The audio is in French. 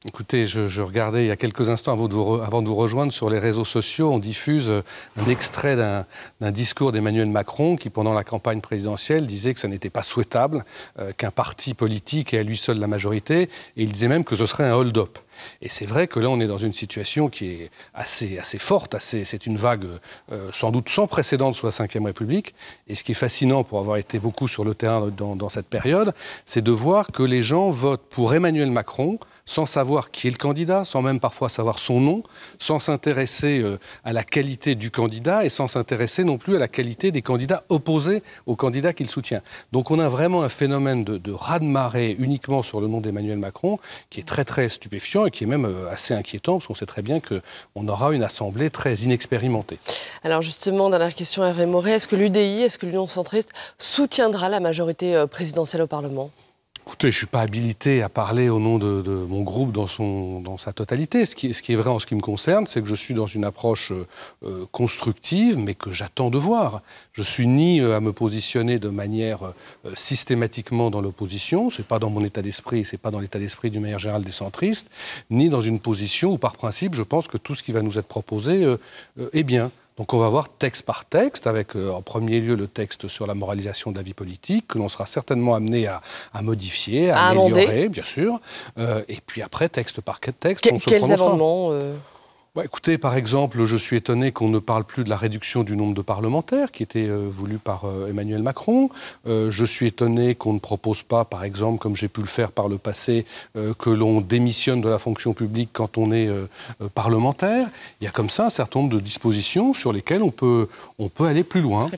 Écoutez, je regardais il y a quelques instants avant de vous rejoindre sur les réseaux sociaux, on diffuse un extrait d'un discours d'Emmanuel Macron qui, pendant la campagne présidentielle, disait que ça n'était pas souhaitable qu'un parti politique ait à lui seul la majorité, et il disait même que ce serait un hold-up. Et c'est vrai que là, on est dans une situation qui est assez forte, c'est une vague sans doute sans précédent sous la Ve République. Et ce qui est fascinant pour avoir été beaucoup sur le terrain dans cette période, c'est de voir que les gens votent pour Emmanuel Macron sans savoir qui est le candidat, sans même parfois savoir son nom, sans s'intéresser à la qualité du candidat et sans s'intéresser non plus à la qualité des candidats opposés au candidat qu'il soutient. Donc on a vraiment un phénomène de raz-de-marée uniquement sur le nom d'Emmanuel Macron qui est très très stupéfiant et qui est même assez inquiétant parce qu'on sait très bien qu'on aura une assemblée très inexpérimentée. Alors justement, dernière question, Hervé Maurey, est-ce que l'UDI, est-ce que l'Union centriste soutiendra la majorité présidentielle au Parlement ? Écoutez, je ne suis pas habilité à parler au nom de mon groupe dans sa totalité. Ce qui est vrai en ce qui me concerne, c'est que je suis dans une approche constructive, mais que j'attends de voir. Je ne suis ni à me positionner de manière systématiquement dans l'opposition, ce n'est pas dans mon état d'esprit, ce n'est pas dans l'état d'esprit d'une manière générale des centristes, ni dans une position où, par principe, je pense que tout ce qui va nous être proposé est bien. Donc on va voir texte par texte, avec en premier lieu le texte sur la moralisation de la vie politique, que l'on sera certainement amené à modifier, à améliorer, bien sûr. Et puis après, texte par texte, on se prononcera. Quels amendements Écoutez, par exemple, je suis étonné qu'on ne parle plus de la réduction du nombre de parlementaires qui était voulue par Emmanuel Macron. Je suis étonné qu'on ne propose pas, par exemple, comme j'ai pu le faire par le passé, que l'on démissionne de la fonction publique quand on est parlementaire. Il y a comme ça un certain nombre de dispositions sur lesquelles on peut aller plus loin.